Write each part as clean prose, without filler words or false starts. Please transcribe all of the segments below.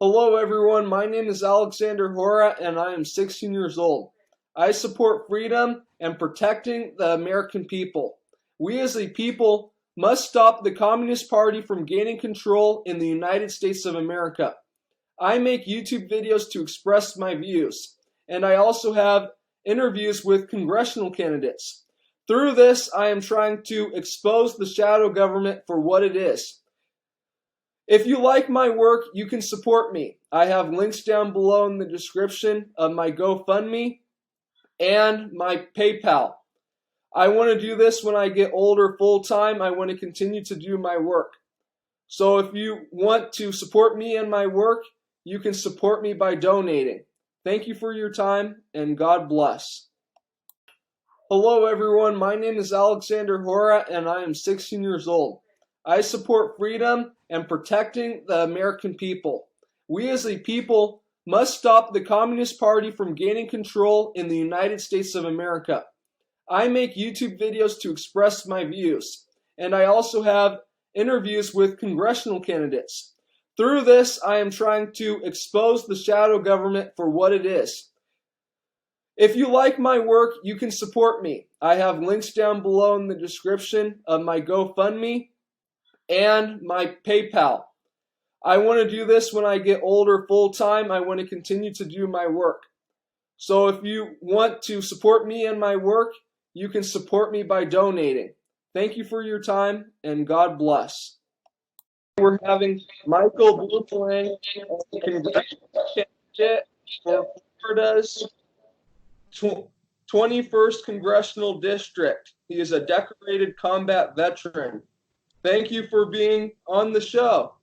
Hello, everyone. My name is Alexander Hora, and I am 16 years old. I support freedom and protecting the American people. We as a people must stop the Communist Party from gaining control in the United States of America. I make YouTube videos to express my views, and I also have interviews with congressional candidates. Through this, I am trying to expose the shadow government for what it is. If you like my work, you can support me. I have links down below in the description of my GoFundMe and my PayPal. I want to do this when I get older full time. I want to continue to do my work. So if you want to support me and my work, you can support me by donating. Thank you for your time, and God bless. Hello, everyone. My name is Alexander Hora, and I am 16 years old. I support freedom and protecting the American people. We as a people must stop the Communist Party from gaining control in the United States of America. I make YouTube videos to express my views, and I also have interviews with congressional candidates. Through this, I am trying to expose the shadow government for what it is. If you like my work, you can support me. I have links down below in the description of my GoFundMe and my PayPal. I want to do this when I get older full time. I want to continue to do my work. So if you want to support me and my work, you can support me by donating. Thank you for your time, and God bless. We're having Michael Bluemling, Congressional candidate for Florida's 21st Congressional District. He is a decorated combat veteran. Thank you for being on the show.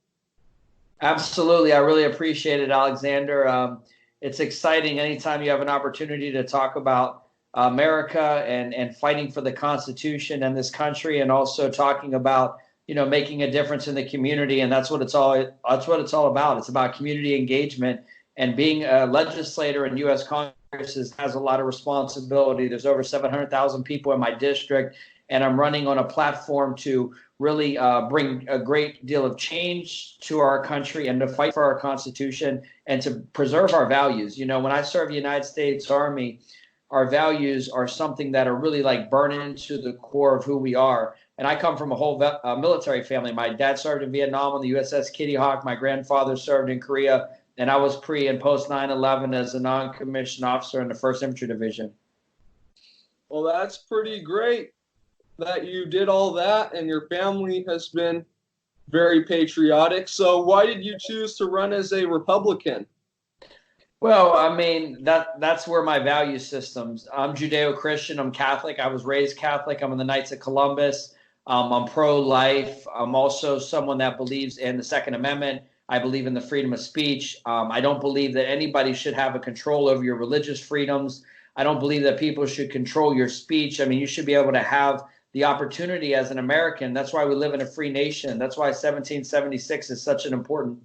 Absolutely. I really appreciate it, Alexander. It's exciting anytime you have an opportunity to talk about America and fighting for the Constitution and this country, and also talking about, making a difference in the community. And that's what it's all about. It's about community engagement, and being a legislator in U.S. Congress has a lot of responsibility. There's over 700,000 people in my district, and I'm running on a platform to really bring a great deal of change to our country and to fight for our Constitution and to preserve our values. When I serve the United States Army, our values are something that are really like burned into the core of who we are. And I come from a whole military family. My dad served in Vietnam on the USS Kitty Hawk. My grandfather served in Korea, and I was pre and post 9/11 as a non-commissioned officer in the 1st Infantry Division. Well, that's pretty great that you did all that, and your family has been very patriotic. So why did you choose to run as a Republican? Well, I mean, that's where my value systems. I'm Judeo-Christian. I'm Catholic. I was raised Catholic. I'm in the Knights of Columbus. I'm pro-life. I'm also someone that believes in the Second Amendment. I believe in the freedom of speech. I don't believe that anybody should have a control over your religious freedoms. I don't believe that people should control your speech. I mean, you should be able to have the opportunity as an American. That's why we live in a free nation. That's why 1776 is such an important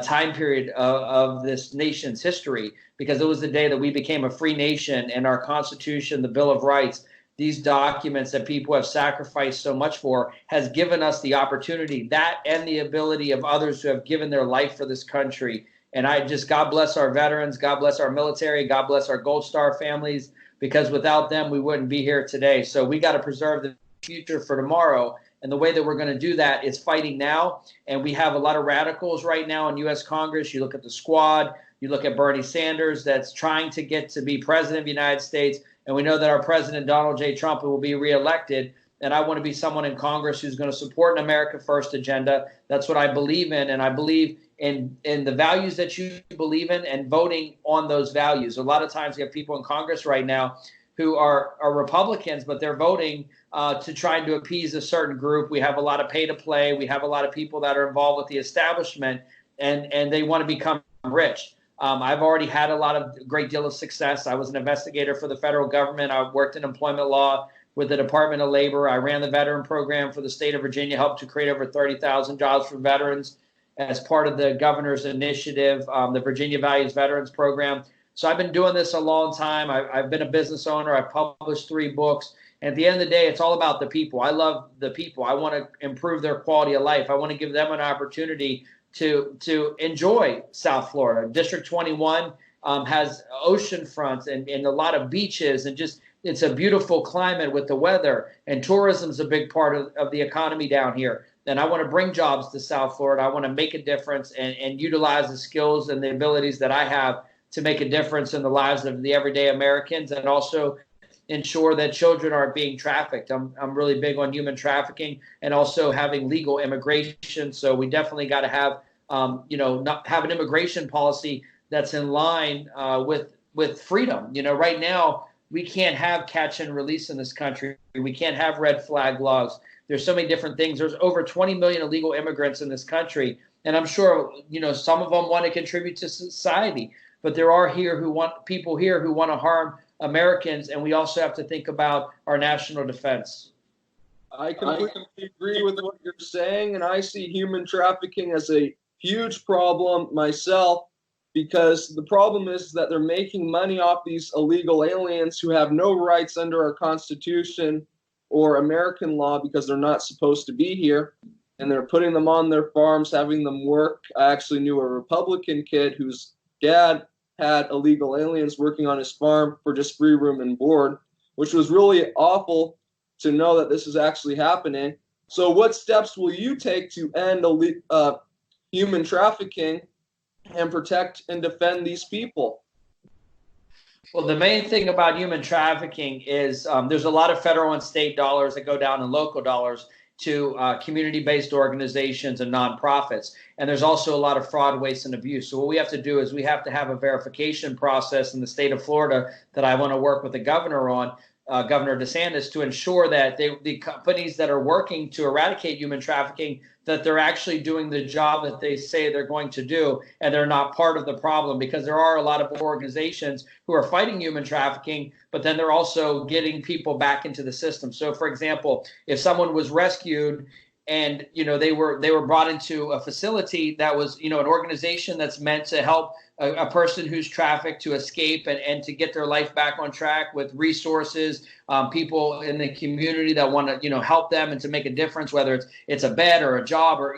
time period of this nation's history, because it was the day that we became a free nation, and our Constitution, the Bill of Rights, these documents that people have sacrificed so much for, has given us the opportunity, that and the ability of others who have given their life for this country. And God bless our veterans, God bless our military, God bless our Gold Star families, because without them, we wouldn't be here today. So we got to preserve the future for tomorrow. And the way that we're going to do that is fighting now. And we have a lot of radicals right now in U.S. Congress. You look at the Squad, you look at Bernie Sanders, that's trying to get to be president of the United States. And we know that our president, Donald J. Trump, will be reelected. And I want to be someone in Congress who's going to support an America First agenda. That's what I believe in. And I believe in the values that you believe in, and voting on those values. A lot of times we have people in Congress right now who are Republicans, but they're voting to try to appease a certain group. We have a lot of pay to play. We have a lot of people that are involved with the establishment, and they want to become rich. I've already had a great deal of success. I was an investigator for the federal government. I worked in employment law with the Department of Labor. I ran the veteran program for the state of Virginia, helped to create over 30,000 jobs for veterans as part of the governor's initiative, the Virginia Values Veterans Program. So I've been doing this a long time. I've been a business owner. I've published 3 books. And at the end of the day, it's all about the people. I love the people. I want to improve their quality of life. I want to give them an opportunity to enjoy South Florida. District 21 has ocean fronts and a lot of beaches, and just it's a beautiful climate with the weather, and tourism is a big part of the economy down here. And I want to bring jobs to South Florida. I want to make a difference and utilize the skills and the abilities that I have to make a difference in the lives of the everyday Americans, and also ensure that children aren't being trafficked. I'm really big on human trafficking and also having legal immigration. So we definitely got to have, not have an immigration policy that's in line with freedom. Right now we can't have catch and release in this country. We can't have red flag laws. There's so many different things. There's over 20 million illegal immigrants in this country. And I'm sure, some of them want to contribute to society, but there are people here who want to harm Americans. And we also have to think about our national defense. I completely agree with what you're saying. And I see human trafficking as a huge problem myself, because the problem is that they're making money off these illegal aliens who have no rights under our Constitution or American law, because they're not supposed to be here, and they're putting them on their farms, having them work. I actually knew a Republican kid whose dad had illegal aliens working on his farm for just free room and board, which was really awful to know that this is actually happening. So what steps will you take to end human trafficking and protect and defend these people? Well, the main thing about human trafficking is there's a lot of federal and state dollars that go down, and local dollars to community-based organizations and nonprofits. And there's also a lot of fraud, waste, and abuse. So what we have to do is we have to have a verification process in the state of Florida that I want to work with the governor on, Governor DeSantis, to ensure that the companies that are working to eradicate human trafficking, that they're actually doing the job that they say they're going to do, and they're not part of the problem, because there are a lot of organizations who are fighting human trafficking, but then they're also getting people back into the system. So, for example, if someone was rescued and they were brought into a facility that was an organization that's meant to help a person who's trafficked to escape and to get their life back on track with resources, people in the community that want to help them and to make a difference, whether it's a bed or a job, or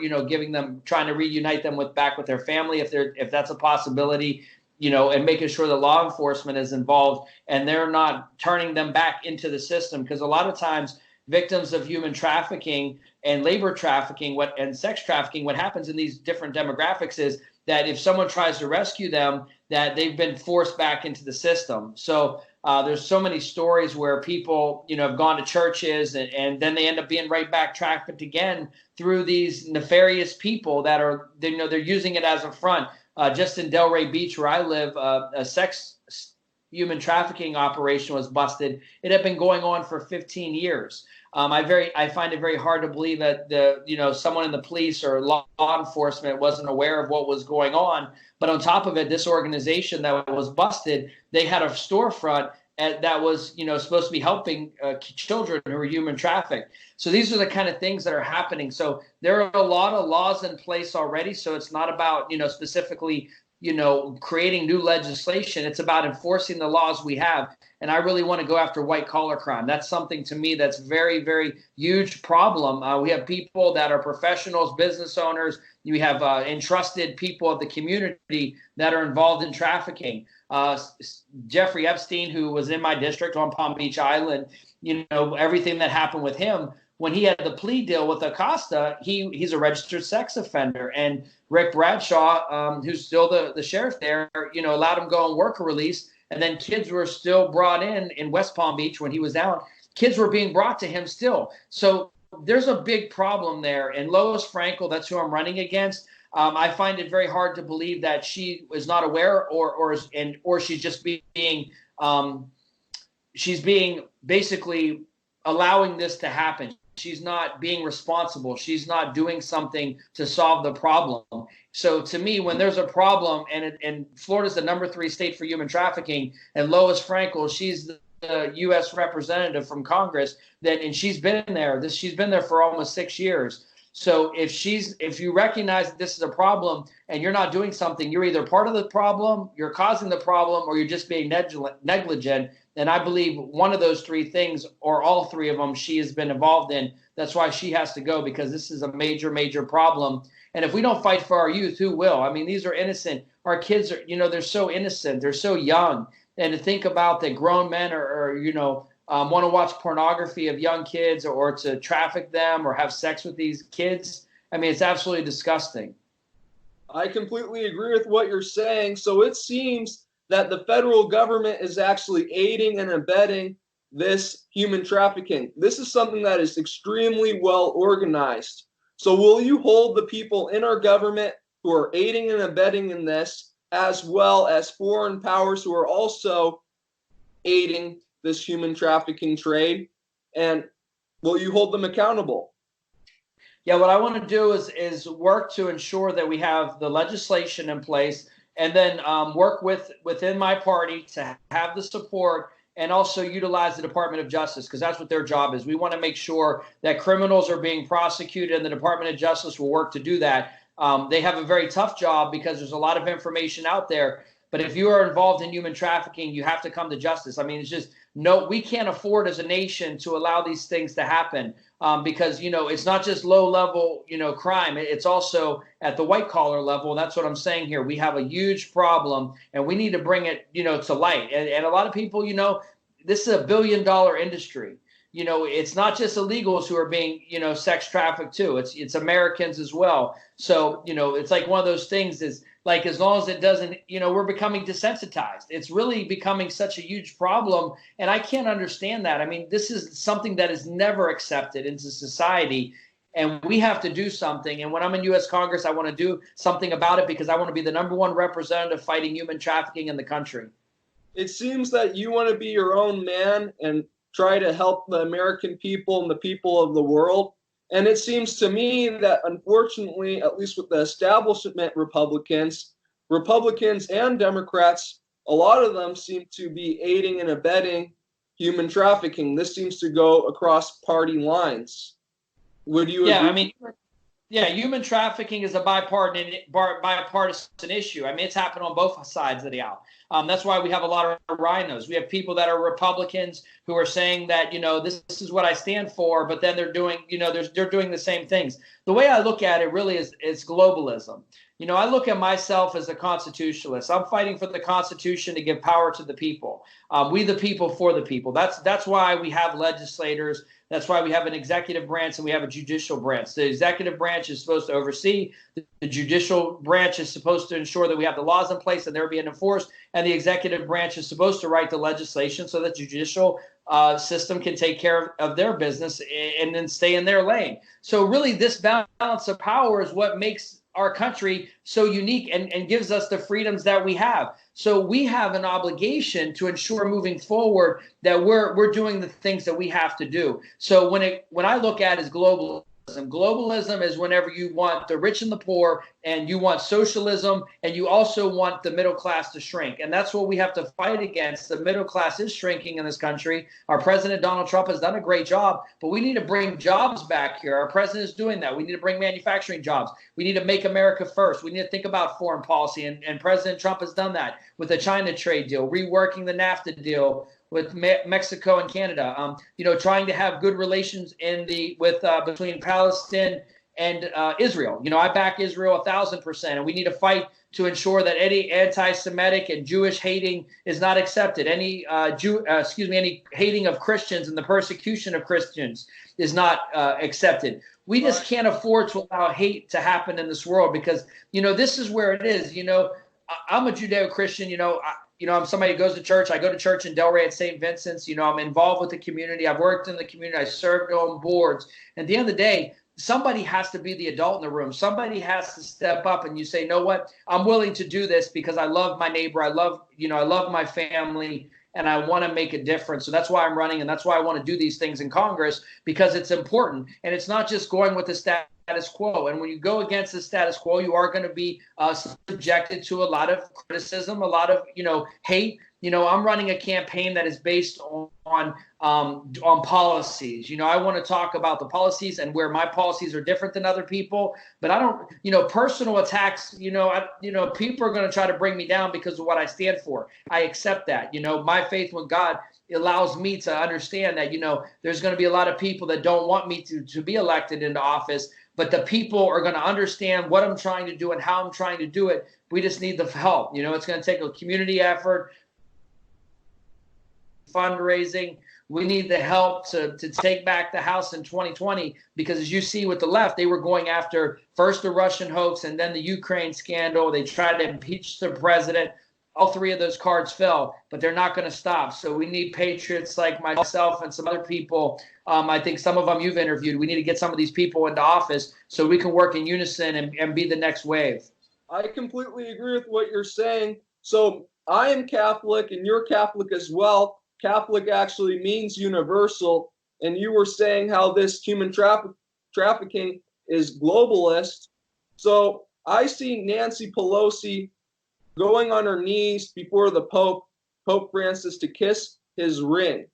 trying to reunite them back with their family if that's a possibility, and making sure that law enforcement is involved and they're not turning them back into the system. Because a lot of times victims of human trafficking and labor trafficking and sex trafficking, what happens in these different demographics is that if someone tries to rescue them, that they've been forced back into the system. So there's so many stories where people, have gone to churches and then they end up being right back trafficked again through these nefarious people that are, they're using it as a front. Just in Delray Beach, where I live, a sex human trafficking operation was busted. It had been going on for 15 years. I find it very hard to believe that someone in the police or law enforcement wasn't aware of what was going on. But on top of it, this organization that was busted, they had a storefront that was supposed to be helping children who were human trafficked. So these are the kind of things that are happening. So there are a lot of laws in place already. So it's not about specifically creating new legislation. It's about enforcing the laws we have. And I really want to go after white collar crime. That's something to me that's very, very huge problem. We have people that are professionals, business owners. We have entrusted people of the community that are involved in trafficking. Jeffrey Epstein, who was in my district on Palm Beach Island, everything that happened with him. When he had the plea deal with Acosta, he's a registered sex offender. And Rick Bradshaw, who's still the sheriff there, allowed him go on work release. And then kids were still brought in West Palm Beach when he was down. Kids were being brought to him still. So there's a big problem there. And Lois Frankel, that's who I'm running against. I find it very hard to believe that she is not aware or she's just she's being basically allowing this to happen. She's not being responsible. She's not doing something to solve the problem. So to me, when there's a problem, and Florida's the number 3 state for human trafficking, and Lois Frankel, she's the U.S. representative from Congress, and she's been there. She's been there for almost 6 years. So if you recognize that this is a problem and you're not doing something, you're either part of the problem, you're causing the problem, or you're just being negligent. And I believe one of those 3 things, or all 3 of them, she has been involved in. That's why she has to go, because this is a major, major problem. And if we don't fight for our youth, who will? I mean, these are innocent. Our kids are, they're so innocent. They're so young. And to think about that grown men want to watch pornography of young kids or to traffic them or have sex with these kids, I mean, it's absolutely disgusting. I completely agree with what you're saying. So it seems that the federal government is actually aiding and abetting this human trafficking. This is something that is extremely well organized. So will you hold the people in our government who are aiding and abetting in this, as well as foreign powers who are also aiding this human trafficking trade? And will you hold them accountable? Yeah, what I want to do is work to ensure that we have the legislation in place, and then work within my party to have the support and also utilize the Department of Justice, because that's what their job is. We want to make sure that criminals are being prosecuted, and the Department of Justice will work to do that. They have a very tough job because there's a lot of information out there. But if you are involved in human trafficking, you have to come to justice. I mean, it's just we can't afford as a nation to allow these things to happen, because it's not just low level crime. It's also at the white collar level. And that's what I'm saying here. We have a huge problem, and we need to bring it to light. And a lot of people, this is a $1 billion industry. It's not just illegals who are being, sex trafficked too. It's Americans as well. So, it's like one of those things is like, as long as it doesn't, we're becoming desensitized. It's really becoming such a huge problem. And I can't understand that. I mean, this is something that is never accepted into society. And we have to do something. And when I'm in U.S. Congress, I want to do something about it because I want to be the #1 representative fighting human trafficking in the country. It seems that you want to be your own man and try to help the American people and the people of the world. And it seems to me that, unfortunately, at least with the establishment Republicans and Democrats, a lot of them seem to be aiding and abetting human trafficking. This seems to go across party lines. Would you agree? Yeah, I mean, human trafficking is a bipartisan issue. I mean, it's happened on both sides of the aisle. That's why we have a lot of rhinos. We have people that are Republicans who are saying that, this is what I stand for, but then they're doing, they're doing the same things. The way I look at it really is globalism. I look at myself as a constitutionalist. I'm fighting for the Constitution to give power to the people. We the people for the people. That's why we have legislators. That's why we have an executive branch and we have a judicial branch. The executive branch is supposed to oversee. The judicial branch is supposed to ensure that we have the laws in place and they're being enforced. And the executive branch is supposed to write the legislation so that the judicial system can take care of their business and then stay in their lane. So really, this balance of power is what makes our country so unique and gives us the freedoms that we have. So we have an obligation to ensure moving forward that we're doing the things that we have to do. So when I look at it as globalism is whenever you want the rich and the poor, and you want socialism, and you also want the middle class to shrink. And that's what we have to fight against. The middle class is shrinking in this country. Our president, Donald Trump, has done a great job, but we need to bring jobs back here. Our president is doing that. We need to bring manufacturing jobs. We need to make America first. We need to think about foreign policy, and President Trump has done that with the China trade deal, reworking the NAFTA deal with Mexico and Canada, trying to have good relations between Palestine and Israel. I back Israel 1,000%, and we need to fight to ensure that any anti-Semitic and Jewish hating is not accepted. Any hating of Christians and the persecution of Christians is not accepted. We just can't afford to allow hate to happen in this world because, this is where it is. I'm a Judeo-Christian, I'm somebody who goes to church. I go to church in Delray at St. Vincent's. I'm involved with the community. I've worked in the community. I served on boards. And at the end of the day, somebody has to be the adult in the room. Somebody has to step up and you say, you know what? I'm willing to do this because I love my neighbor. I love my family, and I want to make a difference. So that's why I'm running, and that's why I want to do these things in Congress, because it's important. And it's not just going with the status quo. And when you go against the status quo, you are going to be subjected to a lot of criticism, a lot of, hate. I'm running a campaign that is based on policies. I want to talk about the policies and where my policies are different than other people, but I don't, personal attacks, people are going to try to bring me down because of what I stand for. I accept that. My faith with God allows me to understand that, there's going to be a lot of people that don't want me to be elected into office. but the people are going to understand what I'm trying to do and how I'm trying to do it. We just need the help. It's going to take a community effort, fundraising. We need the help to take back the House in 2020, because as you see with the left, they were going after first the Russian hoax and then the Ukraine scandal. They tried to impeach the president. All three of those cards fell, but they're not going to stop. So we need patriots like myself and some other people. I think some of them you've interviewed. We need to get some of these people into office so we can work in unison and be the next wave. I completely agree with what you're saying. So I am Catholic and you're Catholic as well. Catholic actually means universal. And you were saying how this human trafficking is globalist. So I see Nancy Pelosi going on her knees before the Pope Francis, to kiss his ring.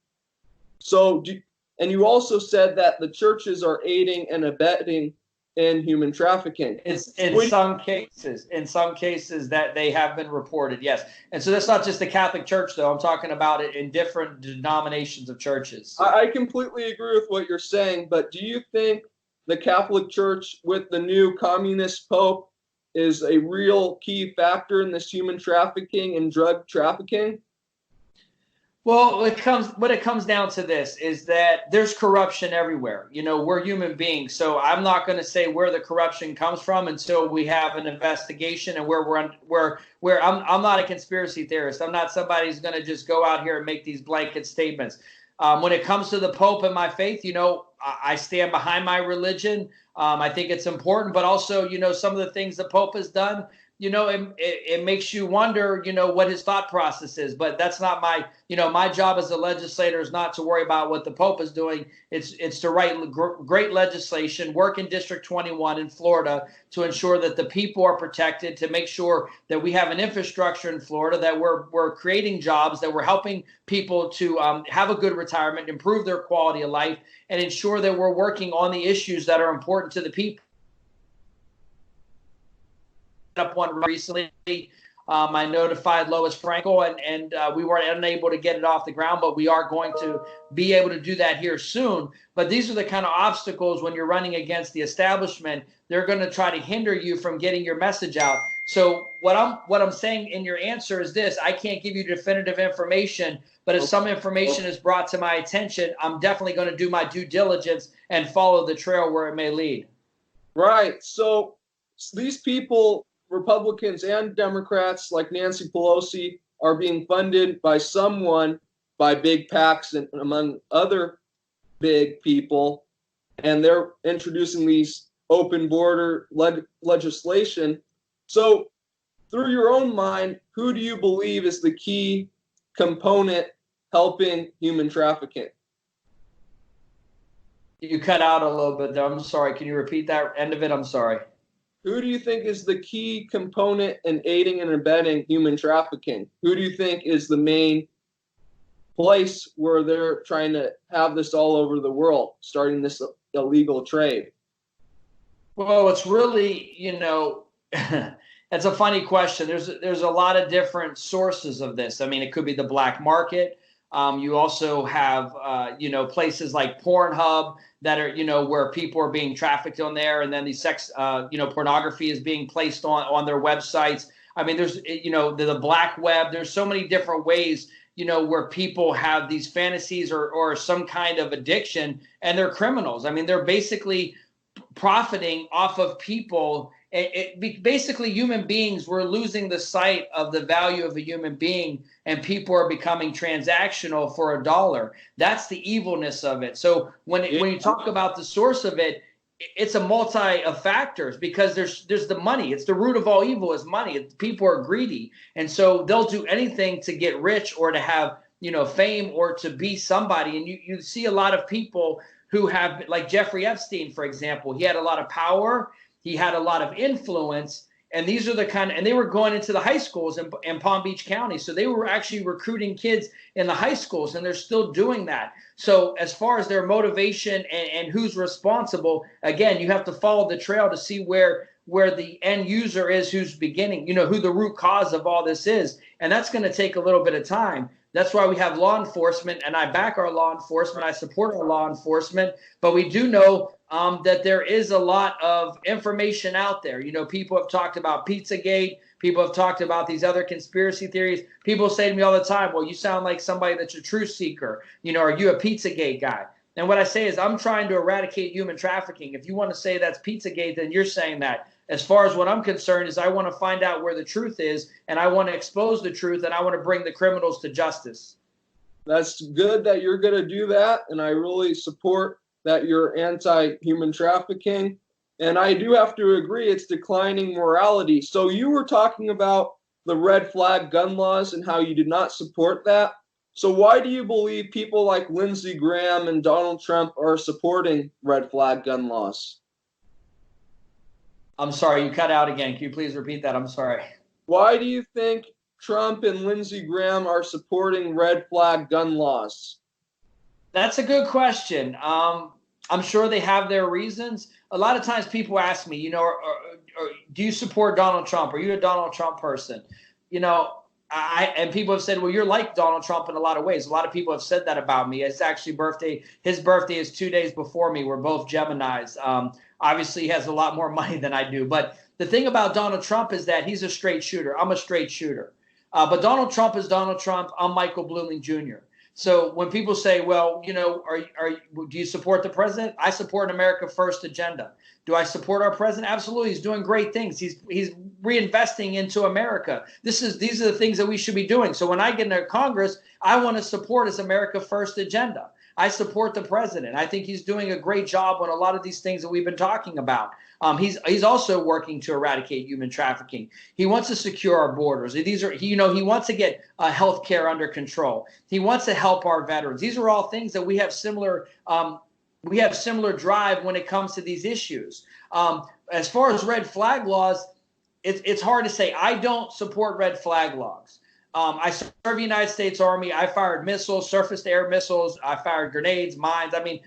And you also said that the churches are aiding and abetting in human trafficking. It's in some cases that they have been reported, yes. And so that's not just the Catholic Church, though. I'm talking about it in different denominations of churches. I completely agree with what you're saying, but do you think the Catholic Church with the new communist Pope is a real key factor in this human trafficking and drug trafficking? Well, what it comes down to this is that there's corruption everywhere. We're human beings, so I'm not going to say where the corruption comes from until we have an investigation and where I'm not a conspiracy theorist. I'm not somebody who's going to just go out here and make these blanket statements. When it comes to the Pope and my faith, I stand behind my religion. I think it's important, but also, some of the things the Pope has done, it makes you wonder, what his thought process is. But that's not my job as a legislator is not to worry about what the Pope is doing. It's to write great legislation, work in District 21 in Florida to ensure that the people are protected, to make sure that we have an infrastructure in Florida, that we're creating jobs, that we're helping people to have a good retirement, improve their quality of life, and ensure that we're working on the issues that are important to the people. Up one recently. I notified Lois Frankel, and we were unable to get it off the ground, but we are going to be able to do that here soon. But these are the kind of obstacles when you're running against the establishment. They're going to try to hinder you from getting your message out. So what I'm saying in your answer is this: I can't give you definitive information, but if some information is brought to my attention, I'm definitely going to do my due diligence and follow the trail where it may lead. Right. So these people, Republicans and Democrats like Nancy Pelosi, are being funded by big PACs and among other big people, and they're introducing these open border legislation. So through your own mind, who do you believe is the key component helping human trafficking? You cut out a little bit there. I'm sorry. Can you repeat that end of it? I'm sorry. Who do you think is the key component in aiding and abetting human trafficking? Who do you think is the main place where they're trying to have this all over the world, starting this illegal trade? Well, it's really, it's a funny question. There's a lot of different sources of this. I mean, it could be the black market. You also have, places like Pornhub that are, where people are being trafficked on there, and then the sex, pornography is being placed on their websites. I mean, there's, the black web. There's so many different ways, where people have these fantasies or some kind of addiction, and they're criminals. I mean, they're basically profiting off of people. Basically, human beings, we're losing the sight of the value of a human being, and people are becoming transactional for $1. That's the evilness of it. So when you talk about the source of it, it's a multi of factors, because there's the money. It's the root of all evil is money. People are greedy, and so they'll do anything to get rich or to have fame or to be somebody. And you see a lot of people who have, like Jeffrey Epstein, for example. He had a lot of power. He had a lot of influence, and these are and they were going into the high schools in Palm Beach County. So they were actually recruiting kids in the high schools, and they're still doing that. So as far as their motivation and who's responsible, again, you have to follow the trail to see where the end user is, who's beginning, who the root cause of all this is. And that's going to take a little bit of time. That's why we have law enforcement, and I back our law enforcement. I support our law enforcement, but we do know that there is a lot of information out there. You know, people have talked about Pizzagate. People have talked about these other conspiracy theories. People say to me all the time, well, you sound like somebody that's a truth seeker. You know, are you a Pizzagate guy? And what I say is I'm trying to eradicate human trafficking. If you want to say that's Pizzagate, then you're saying that. As far as what I'm concerned is I want to find out where the truth is, and I want to expose the truth, and I want to bring the criminals to justice. That's good that you're going to do that, and I really support that you're anti-human trafficking. And I do have to agree it's declining morality. So you were talking about the red flag gun laws and how you did not support that. So why do you believe people like Lindsey Graham and Donald Trump are supporting red flag gun laws? I'm sorry, you cut out again. Can you please repeat that? I'm sorry. Why do you think Trump and Lindsey Graham are supporting red flag gun laws? That's a good question. I'm sure they have their reasons. A lot of times people ask me, you know, do you support Donald Trump? Are you a Donald Trump person? You know, and people have said, well, you're like Donald Trump in a lot of ways. A lot of people have said that about me. It's actually his birthday is 2 days before me. We're both Geminis. Obviously, he has a lot more money than I do. But the thing about Donald Trump is that he's a straight shooter. I'm a straight shooter. But Donald Trump is Donald Trump. I'm Michael Bluemling Jr. So when people say, well, you know, do you support the president? I support an America First agenda. Do I support our president? Absolutely. He's doing great things. He's reinvesting into America. These are the things that we should be doing. So when I get into Congress, I want to support his America First agenda. I support the president. I think he's doing a great job on a lot of these things that we've been talking about. He's also working to eradicate human trafficking. He wants to secure our borders. He wants to get health care under control. He wants to help our veterans. These are all things that we have similar drive when it comes to these issues. As far as red flag laws, it's hard to say. I don't support red flag laws. I served the United States Army. I fired missiles, surface-to-air missiles. I fired grenades, mines. I mean,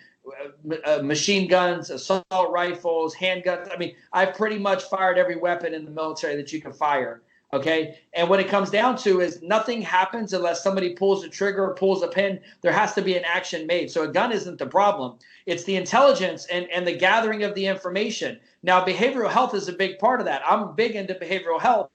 machine guns, assault rifles, handguns. I mean, I've pretty much fired every weapon in the military that you can fire. Okay. And what it comes down to is nothing happens unless somebody pulls a trigger or pulls a pin. There has to be an action made. So a gun isn't the problem. It's the intelligence and the gathering of the information. Now, behavioral health is a big part of that. I'm big into behavioral health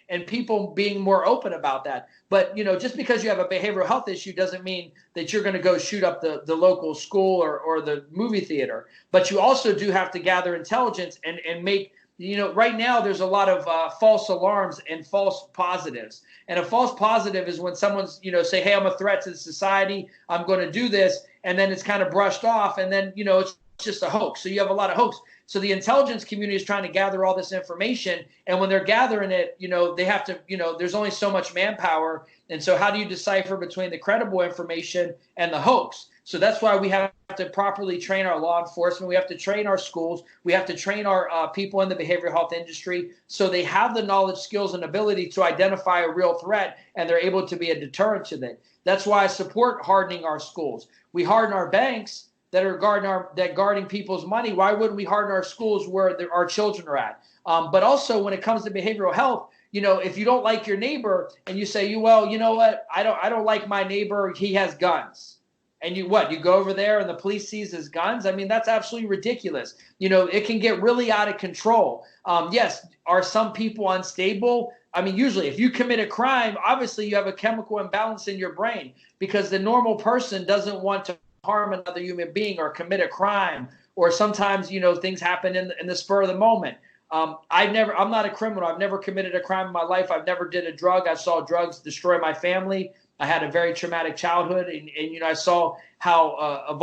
and people being more open about that. But, you know, just because you have a behavioral health issue doesn't mean that you're going to go shoot up the local school or the movie theater. But you also do have to gather intelligence and make, you know, right now there's a lot of false alarms and false positives. And a false positive is when someone's, you know, say, hey, I'm a threat to society. I'm going to do this. And then it's kind of brushed off. And then, you know, it's just a hoax. So you have a lot of hoax. So the intelligence community is trying to gather all this information. And when they're gathering it, you know, they have to, you know, there's only so much manpower. And so how do you decipher between the credible information and the hoax? So that's why we have to properly train our law enforcement. We have to train our schools. We have to train our people in the behavioral health industry so they have the knowledge, skills, and ability to identify a real threat, and they're able to be a deterrent to that. That's why I support hardening our schools. We harden our banks that are guarding people's money. Why wouldn't we harden our schools where our children are at? But also when it comes to behavioral health, you know, if you don't like your neighbor and you say, well, you know what, I don't like my neighbor, he has guns. And you go over there and the police sees his guns? I mean, that's absolutely ridiculous. You know, it can get really out of control. Yes, are some people unstable? I mean, usually if you commit a crime, obviously you have a chemical imbalance in your brain because the normal person doesn't want to harm another human being or commit a crime, or sometimes, you know, things happen in the spur of the moment. I'm not a criminal. I've never committed a crime in my life. I've never did a drug. I saw drugs destroy my family. I had a very traumatic childhood, and you know, I saw how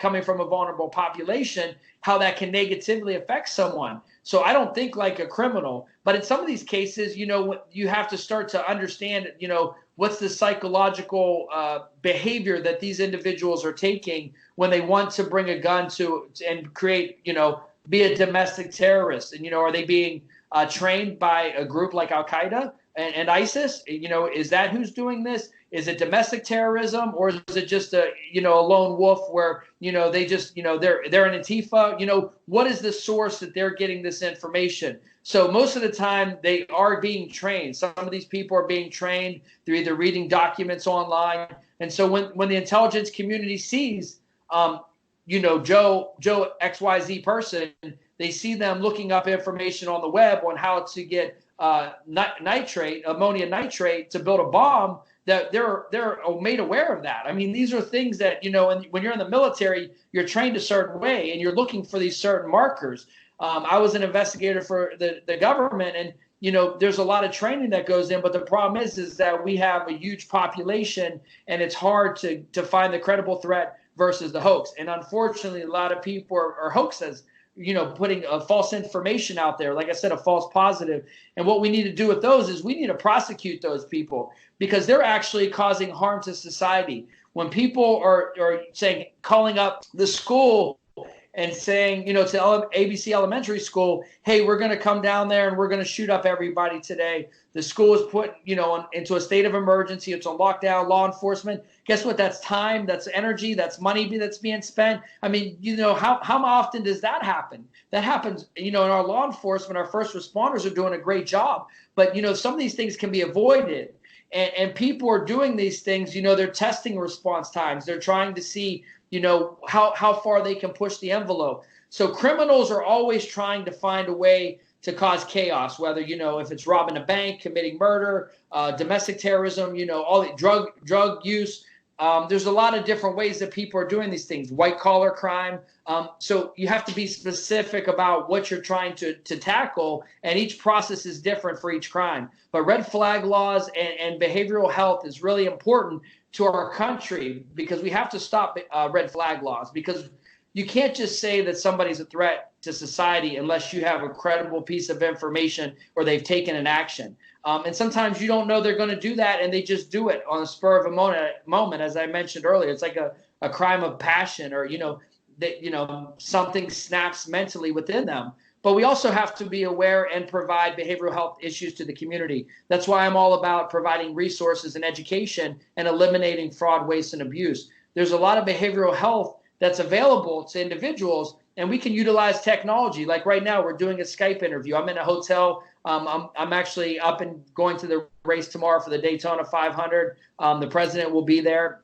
coming from a vulnerable population, how that can negatively affect someone. So I don't think like a criminal, but in some of these cases, you know, you have to start to understand, you know, what's the psychological behavior that these individuals are taking when they want to bring a gun and create, you know, be a domestic terrorist. And, you know, are they being trained by a group like Al-Qaeda and ISIS? You know, is that who's doing this? Is it domestic terrorism, or is it just a lone wolf where, you know, they just, you know, they're an Antifa? You know, what is the source that they're getting this information? So most of the time they are being trained. Some of these people are being trained. They're either reading documents online. And so when the intelligence community sees Joe XYZ person, they see them looking up information on the web on how to get ammonia nitrate to build a bomb, that they're made aware of that. I mean, these are things that, when you're in the military, you're trained a certain way and you're looking for these certain markers. I was an investigator for the government, and there's a lot of training that goes in, but the problem is that we have a huge population and it's hard to find the credible threat versus the hoax. And unfortunately, a lot of people are hoaxes, putting a false information out there, like I said, a false positive. And what we need to do with those is we need to prosecute those people, because they're actually causing harm to society. When people are saying, calling up the school and saying, to ABC Elementary School, hey, we're going to come down there and we're going to shoot up everybody today. The school is put, into a state of emergency. It's on lockdown, law enforcement. Guess what? That's time, that's energy, that's money that's being spent. I mean, how often does that happen? That happens, in our law enforcement, our first responders are doing a great job. But, some of these things can be avoided. And people are doing these things, they're testing response times. They're trying to see, how far they can push the envelope. So criminals are always trying to find a way to cause chaos, whether, if it's robbing a bank, committing murder, domestic terrorism, all the drug use. There's a lot of different ways that people are doing these things, white collar crime. So you have to be specific about what you're trying to tackle, and each process is different for each crime. But red flag laws and behavioral health is really important to our country, because we have to stop red flag laws, because you can't just say that somebody's a threat to society unless you have a credible piece of information or they've taken an action. And sometimes you don't know they're going to do that, and they just do it on the spur of a moment. As I mentioned earlier, it's like a crime of passion, or something snaps mentally within them. But we also have to be aware and provide behavioral health issues to the community. That's why I'm all about providing resources and education and eliminating fraud, waste, and abuse. There's a lot of behavioral health that's available to individuals, and we can utilize technology. Like right now, we're doing a Skype interview. I'm in a hotel. I'm actually up and going to the race tomorrow for the Daytona 500. The president will be there.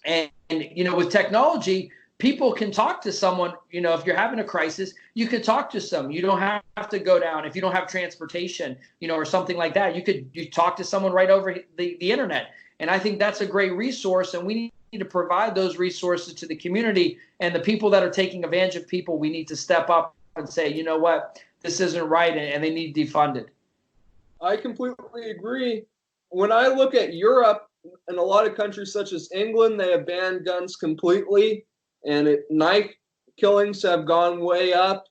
And with technology, people can talk to someone. If you're having a crisis, you could talk to someone. You don't have to go down. If you don't have transportation, or something like that, you talk to someone right over the internet. And I think that's a great resource, and we need to provide those resources to the community. And the people that are taking advantage of people, we need to step up and say, you know what, this isn't right, and they need defunded. I completely agree. When I look at Europe and a lot of countries such as England, they have banned guns completely, and knife killings have gone way up,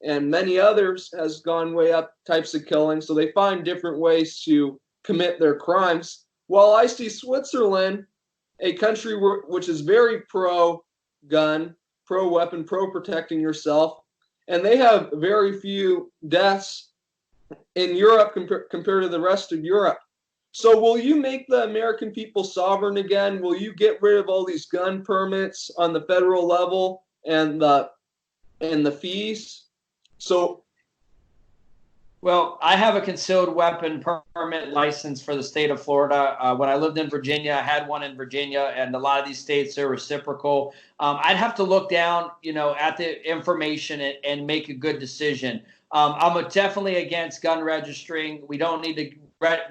and many others has gone way up types of killings. So they find different ways to commit their crimes. While I see Switzerland, a country which is very pro-gun, pro-weapon, pro-protecting yourself, and they have very few deaths in Europe compared to the rest of Europe. So will you make the American people sovereign again? Will you get rid of all these gun permits on the federal level and the fees? Well, I have a concealed weapon permit license for the state of Florida. When I lived in Virginia, I had one in Virginia, and a lot of these states are reciprocal. I'd have to look down, at the information and make a good decision. I'm definitely against gun registering. We don't need to.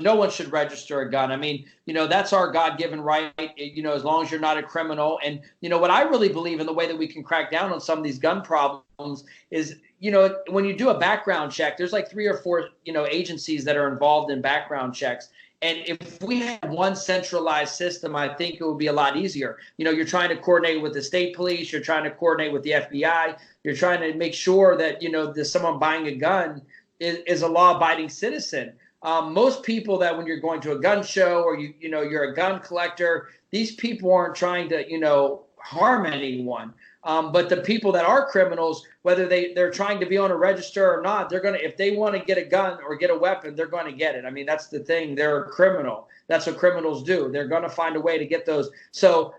No one should register a gun. I mean, that's our God-given right, as long as you're not a criminal. And, what I really believe in the way that we can crack down on some of these gun problems is, when you do a background check, there's like 3 or 4, agencies that are involved in background checks. And if we had one centralized system, I think it would be a lot easier. You're trying to coordinate with the state police. You're trying to coordinate with the FBI. You're trying to make sure that, someone buying a gun is a law-abiding citizen. Most people that when you're going to a gun show or you're a gun collector, these people aren't trying to harm anyone. But the people that are criminals, whether they're trying to be on a register or not, if they want to get a gun or get a weapon, they're going to get it. I mean, that's the thing. They're a criminal. That's what criminals do. They're going to find a way to get those. So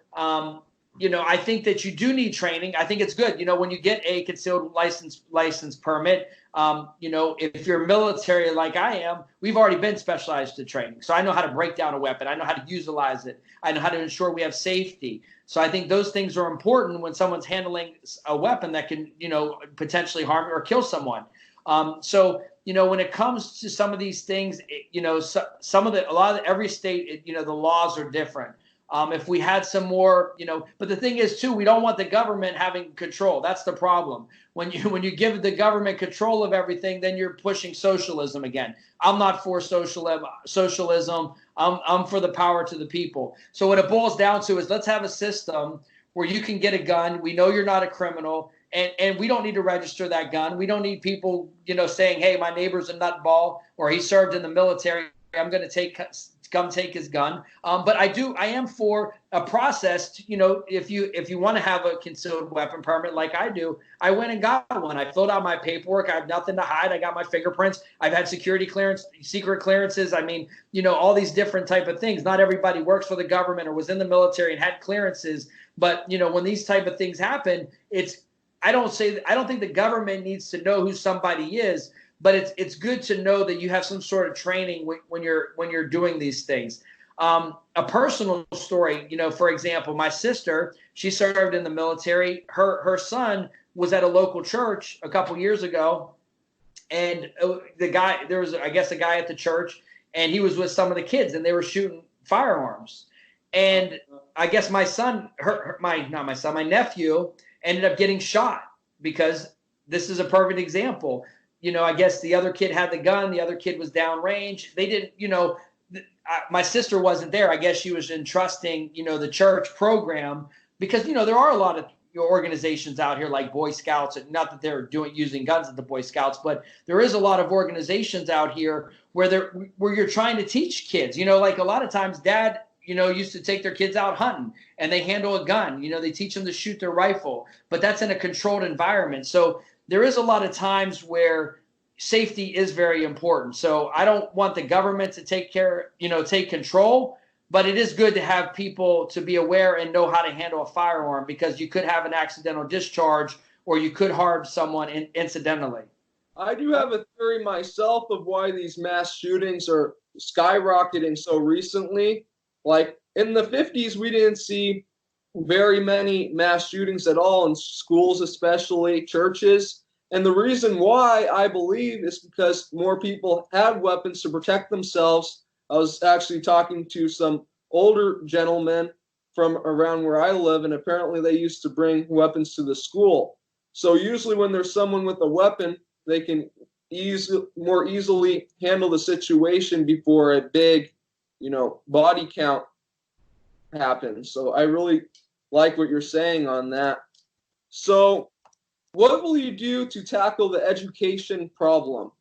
I think that you do need training. I think it's good. When you get a concealed license permit, if you're military like I am, we've already been specialized to training. So I know how to break down a weapon. I know how to utilize it. I know how to ensure we have safety. So I think those things are important when someone's handling a weapon that can, potentially harm or kill someone. When it comes to some of these things, every state, the laws are different. If we had some more, but the thing is too, we don't want the government having control. That's the problem. When you give the government control of everything, then you're pushing socialism again. I'm not for socialism. I'm for the power to the people. So what it boils down to is let's have a system where you can get a gun. We know you're not a criminal. And we don't need to register that gun. We don't need people, saying, hey, my neighbor's a nutball or he served in the military. I'm going to come take his gun. But I am for a process. If you want to have a concealed weapon permit like I do, I went and got one. I filled out my paperwork. I have nothing to hide. I got my fingerprints. I've had security clearance, secret clearances. I mean, all these different type of things. Not everybody works for the government or was in the military and had clearances. But, when these type of things happen, I don't think the government needs to know who somebody is, but it's good to know that you have some sort of training when you're doing these things. A personal story, for example, my sister, she served in the military. Her son was at a local church a couple years ago, and there was, I guess, a guy at the church, and he was with some of the kids, and they were shooting firearms. And I guess my nephew ended up getting shot because this is a perfect example. I guess the other kid had the gun. The other kid was downrange. They didn't, my sister wasn't there. I guess she was entrusting, the church program because, there are a lot of organizations out here like Boy Scouts, and not that they're using guns at the Boy Scouts, but there is a lot of organizations out here where you're trying to teach kids, like a lot of times dad, used to take their kids out hunting and they handle a gun, they teach them to shoot their rifle, but that's in a controlled environment. So there is a lot of times where safety is very important. So I don't want the government to take control, but it is good to have people to be aware and know how to handle a firearm because you could have an accidental discharge or you could harm someone incidentally. I do have a theory myself of why these mass shootings are skyrocketing so recently. Like in the 50s, we didn't see very many mass shootings at all in schools, especially churches. And the reason why I believe is because more people had weapons to protect themselves. I was actually talking to some older gentlemen from around where I live, and apparently they used to bring weapons to the school. So usually when there's someone with a weapon, they can more easily handle the situation before a big body count happens. So I really like what you're saying on that. So what will you do to tackle the education problem?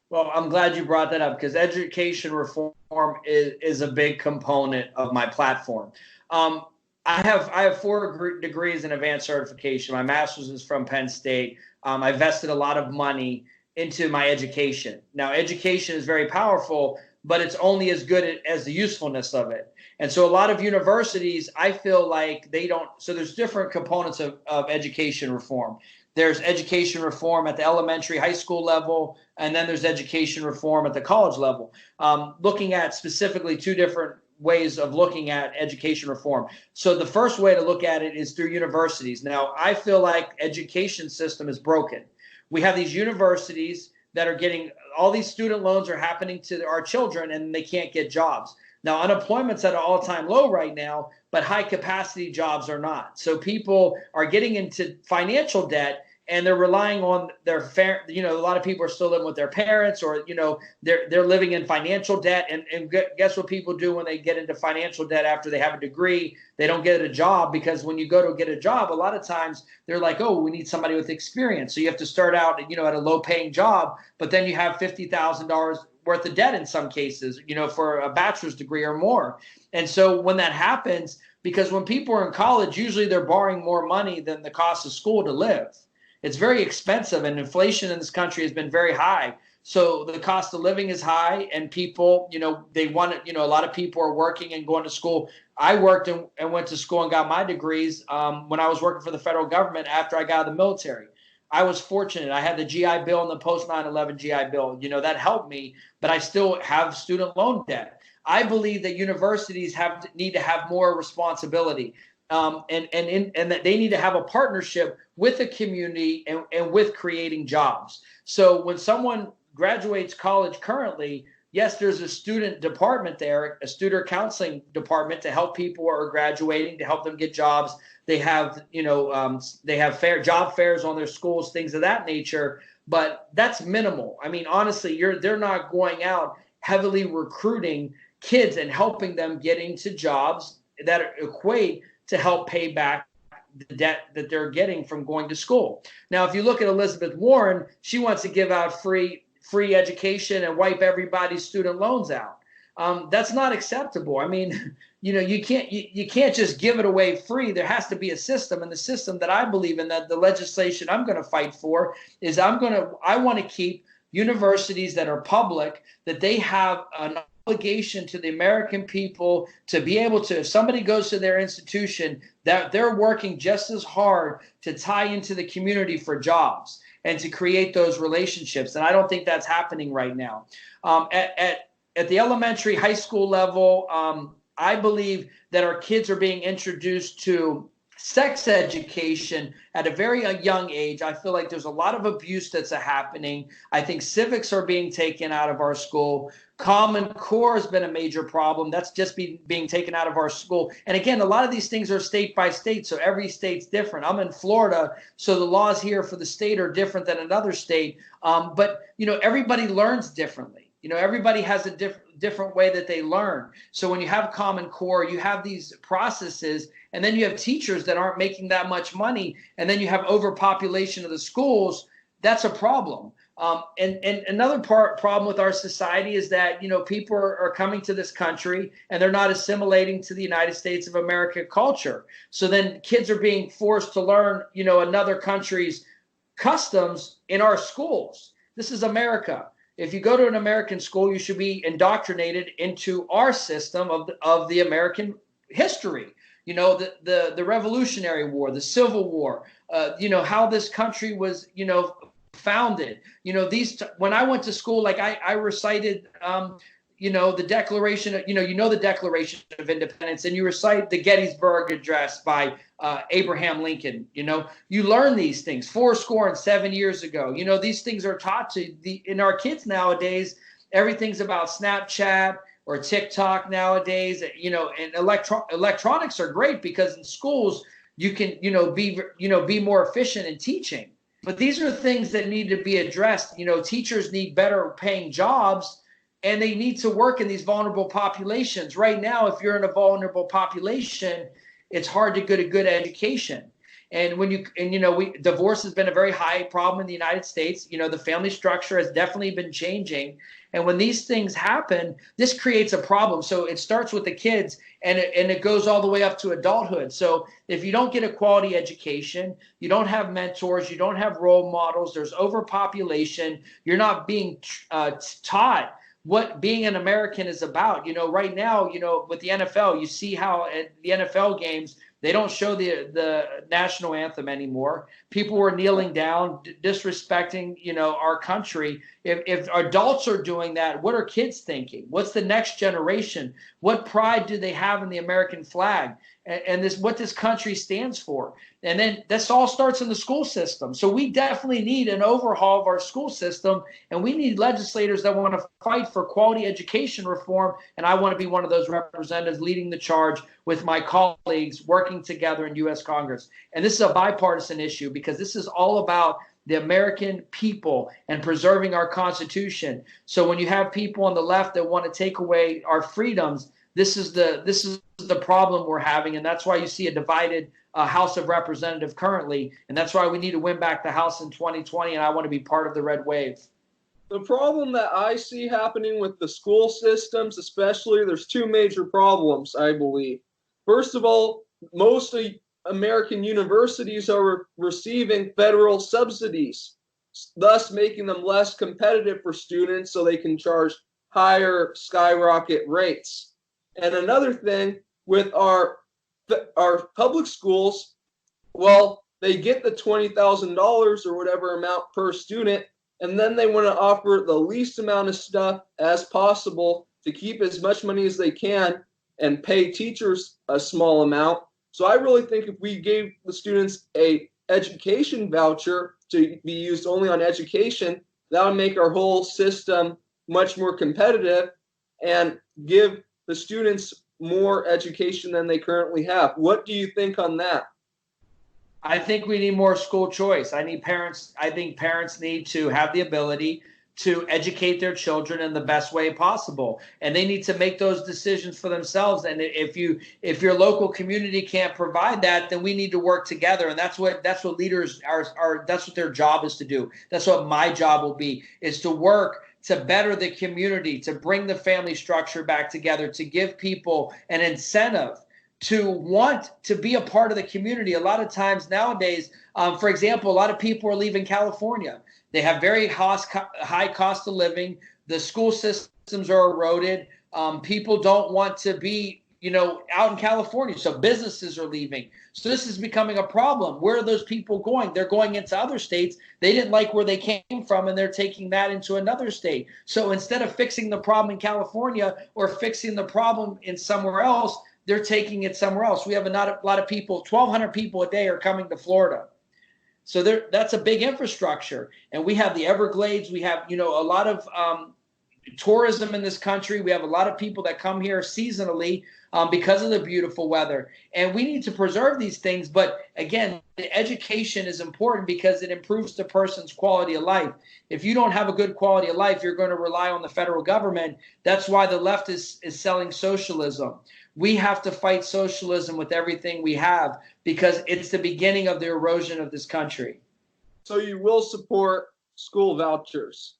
Well, I'm glad you brought that up because education reform is a big component of my platform. I have 4 degrees in advanced certification. My master's is from Penn State. I vested a lot of money into my education. Now, education is very powerful, but it's only as good as the usefulness of it. And so a lot of universities, I feel like they don't. So there's different components of education reform. There's education reform at the elementary, high school level, and then there's education reform at the college level. Looking at specifically 2 different ways of looking at education reform. So the first way to look at it is through universities. Now, I feel like education system is broken. We have these universities that are getting all these student loans are happening to our children and they can't get jobs. Now, unemployment's at an all-time low right now, but high capacity jobs are not. So people are getting into financial debt and they're relying on their a lot of people are still living with their parents or, they're living in financial debt. And guess what people do when they get into financial debt after they have a degree? They don't get a job because when you go to get a job, a lot of times they're like, oh, we need somebody with experience. So you have to start out, at a low paying job, but then you have $50,000 worth of debt in some cases, for a bachelor's degree or more. And so when that happens, because when people are in college, usually they're borrowing more money than the cost of school to live. It's very expensive, and inflation in this country has been very high. So the cost of living is high, and people, they want to, a lot of people are working and going to school. I worked and went to school and got my degrees when I was working for the federal government after I got out of the military. I was fortunate. I had the GI Bill and the post 9/11 GI Bill. That helped me, but I still have student loan debt. I believe that universities need to have more responsibility, and that they need to have a partnership with the community and with creating jobs. So when someone graduates college currently, yes, there's a student department there, a student counseling department to help people who are graduating, to help them get jobs. They have, they have job fairs on their schools, things of that nature. But that's minimal. I mean, honestly, they're not going out heavily recruiting kids and helping them get into jobs that equate to help pay back the debt that they're getting from going to school. Now, if you look at Elizabeth Warren, she wants to give out free education and wipe everybody's student loans out. That's not acceptable. I mean, you can't just give it away free. There has to be a system, and the system that I believe in, that the legislation I'm going to fight for, is I want to keep universities that are public, that they have an obligation to the American people to be able to, if somebody goes to their institution, that they're working just as hard to tie into the community for jobs and to create those relationships. And I don't think that's happening right now. At the elementary, high school level, I believe that our kids are being introduced to sex education at a very young age. I feel like there's a lot of abuse that's happening. I think civics are being taken out of our school. Common Core has been a major problem. That's just being taken out of our school. And again, a lot of these things are state by state, so every state's different. I'm in Florida, so the laws here for the state are different than another state. But everybody learns differently. Everybody has a different way that they learn. So when you have Common Core, you have these processes, and then you have teachers that aren't making that much money, and then you have overpopulation of the schools. That's a problem. And another problem with our society is that, people are coming to this country and they're not assimilating to the United States of America culture. So then kids are being forced to learn, another country's customs in our schools. This is America. If you go to an American school, you should be indoctrinated into our system of the American history. The Revolutionary War, the Civil War, how this country was, founded. When I went to school, like I recited, the Declaration of, the Declaration of Independence, and you recite the Gettysburg Address by Abraham Lincoln. You learn these things 7 years ago. These things are taught in our kids nowadays. Everything's about Snapchat or TikTok nowadays. And electronics are great because in schools you can, be more efficient in teaching. But these are things that need to be addressed. Teachers need better paying jobs, and they need to work in these vulnerable populations. Right now, if you're in a vulnerable population, it's hard to get a good education. And divorce has been a very high problem in the United States. The family structure has definitely been changing. And when these things happen, this creates a problem. So it starts with the kids and it goes all the way up to adulthood. So if you don't get a quality education, you don't have mentors, you don't have role models, there's overpopulation, you're not being taught what being an American is about. Right now, with the NFL, you see how at the NFL games, they don't show the national anthem anymore. People were kneeling down, disrespecting, our country. If adults are doing that, what are kids thinking? What's the next generation? What pride do they have in the American flag and what this country stands for? And then this all starts in the school system. So we definitely need an overhaul of our school system, and we need legislators that want to fight for quality education reform. And I want to be one of those representatives leading the charge with my colleagues working together in U.S. Congress. And this is a bipartisan issue because this is all about the American people and preserving our Constitution. So when you have people on the left that want to take away our freedoms, this is the problem we're having, and that's why you see a divided House of Representatives currently, and that's why we need to win back the House in 2020, and I want to be part of the red wave. The problem that I see happening with the school systems, especially, there's two major problems, I believe. First of all, most American universities are receiving federal subsidies. thus making them less competitive for students so they can charge higher skyrocket rates. And another thing with our public schools, well, they get the $20,000 or whatever amount per student, and then they want to offer the least amount of stuff as possible to keep as much money as they can and pay teachers a small amount. So I really think if we gave the students a education voucher to be used only on education, that would make our whole system much more competitive and give the students more education than they currently have. What do you think on that? I think we need more school choice. I think parents need to have the ability to educate their children in the best way possible, and they need to make those decisions for themselves. And if your local community can't provide that, then we need to work together. And that's what leaders are. That's what their job is to do. That's what my job will be, is to work to better the community, to bring the family structure back together, to give people an incentive to want to be a part of the community. A lot of times nowadays, for example, a lot of people are leaving California. They have very high cost of living. The school systems are eroded. People don't want to be, out in California. So businesses are leaving. So this is becoming a problem. Where are those people going? They're going into other states. They didn't like where they came from, and they're taking that into another state. So instead of fixing the problem in California or fixing the problem in somewhere else, they're taking it somewhere else. We have a lot of people, 1,200 people a day are coming to Florida. So that's a big infrastructure. And we have the Everglades. We have, a lot of tourism in this country. We have a lot of people that come here seasonally because of the beautiful weather. And we need to preserve these things. But again, the education is important because it improves the person's quality of life. If you don't have a good quality of life, you're going to rely on the federal government. That's why the left is selling socialism. We have to fight socialism with everything we have because it's the beginning of the erosion of this country. So you will support school vouchers?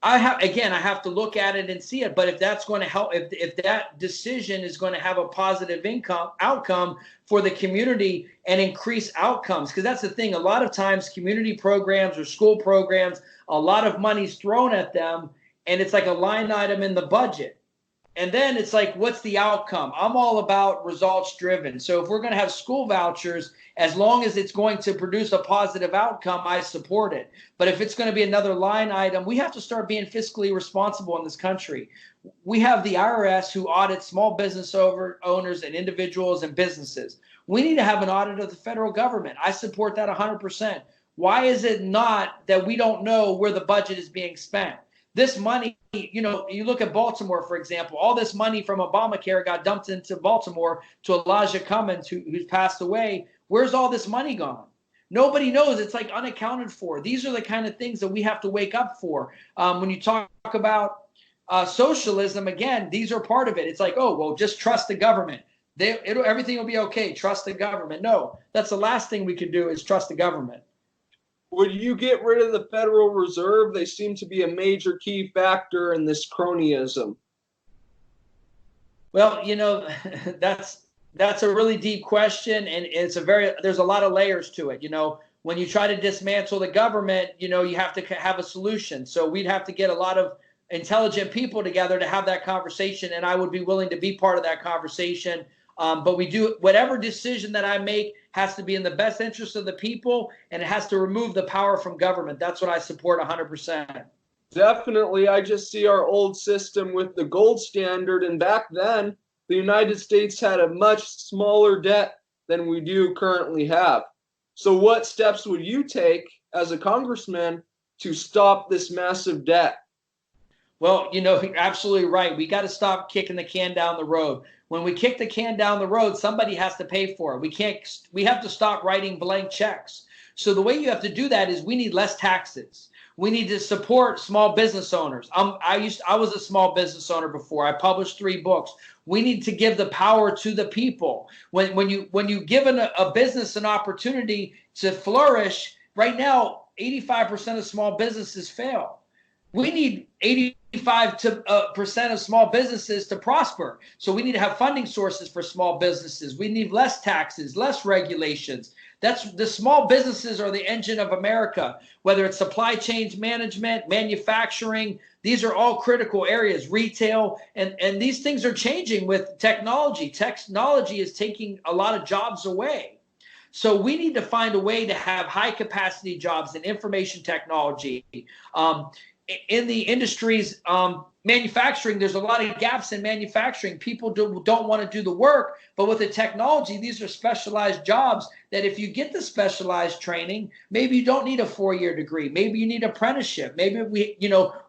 I have to look at it and see it. But if that's going to help, if that decision is going to have a positive outcome for the community and increase outcomes, because that's the thing. A lot of times community programs or school programs, a lot of money's thrown at them, and it's like a line item in the budget. And then it's like, what's the outcome? I'm all about results driven. So if we're going to have school vouchers, as long as it's going to produce a positive outcome, I support it. But if it's going to be another line item, we have to start being fiscally responsible in this country. We have the IRS who audits small business owners and individuals and businesses. We need to have an audit of the federal government. I support that 100%. Why is it not that we don't know where the budget is being spent? This money, you look at Baltimore, for example, all this money from Obamacare got dumped into Baltimore to Elijah Cummings, who's passed away. Where's all this money gone? Nobody knows. It's like unaccounted for. These are the kind of things that we have to wake up for. When you talk about socialism, again, these are part of it. It's like, oh, well, just trust the government. Everything will be okay. Trust the government. No, that's the last thing we can do is trust the government. Would you get rid of the Federal Reserve? They seem to be a major key factor in this cronyism. Well, that's a really deep question, and there's a lot of layers to it. When you try to dismantle the government, you have to have a solution. So we'd have to get a lot of intelligent people together to have that conversation, and I would be willing to be part of that conversation. But whatever decision that I make has to be in the best interest of the people, and it has to remove the power from government. That's what I support 100%. Definitely. I just see our old system with the gold standard, and back then, the United States had a much smaller debt than we do currently have. So what steps would you take as a congressman to stop this massive debt? Well, you're absolutely right. We got to stop kicking the can down the road. When we kick the can down the road, somebody has to pay for it. We have to stop writing blank checks. So the way you have to do that is we need less taxes. We need to support small business owners. I was a small business owner before. I published 3 books. We need to give the power to the people. When you give a business an opportunity to flourish, right now, 85% of small businesses fail. We need 85% of small businesses to prosper. So we need to have funding sources for small businesses. We need less taxes, less regulations. That's the small businesses are the engine of America, whether it's supply chain management, manufacturing. These are all critical areas, retail, and these things are changing with technology. Technology is taking a lot of jobs away. So we need to find a way to have high capacity jobs in information technology. Um, in the industries, manufacturing, there's a lot of gaps in manufacturing. People don't want to do the work, but with the technology, these are specialized jobs that if you get the specialized training, maybe you don't need a 4-year degree. Maybe you need apprenticeship. Maybe we,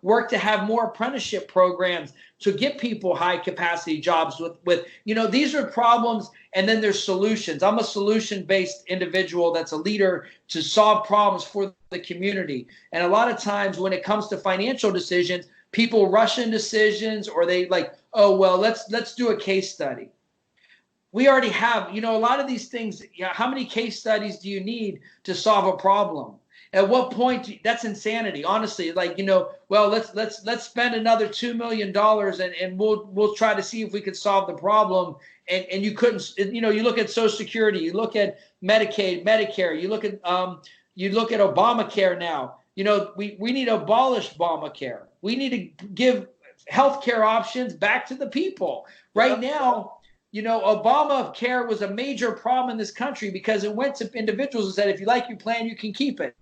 work to have more apprenticeship programs to get people high capacity jobs with, these are problems. And then there's solutions. I'm a solution-based individual that's a leader to solve problems for the community. And a lot of times when it comes to financial decisions, people rush in decisions, or they like, oh, well, let's do a case study. We already have, a lot of these things. How many case studies do you need to solve a problem? At what point? That's insanity, honestly. Like, well, let's spend another $2 million and we'll try to see if we can solve the problem. And you couldn't, you look at Social Security, you look at Medicaid, Medicare, you look at Obamacare now. We need to abolish Obamacare. We need to give healthcare options back to the people. Right now, Obamacare was a major problem in this country because it went to individuals and said, if you like your plan, you can keep it.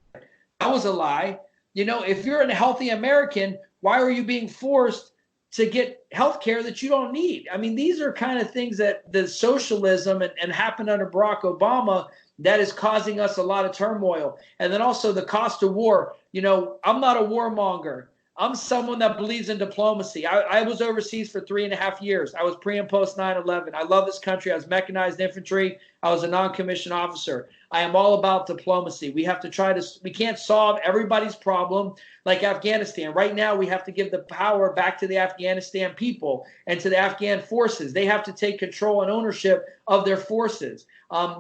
That was a lie. If you're a healthy American, why are you being forced to get health care that you don't need? I mean, these are kind of things that the socialism and happened under Barack Obama that is causing us a lot of turmoil. And then also the cost of war. I'm not a warmonger. I'm someone that believes in diplomacy. I was overseas for 3.5 years. I was pre and post 9/11. I love this country. I was mechanized infantry. I was a non-commissioned officer. I am all about diplomacy. We have to we can't solve everybody's problem like Afghanistan. Right now, we have to give the power back to the Afghanistan people and to the Afghan forces. They have to take control and ownership of their forces.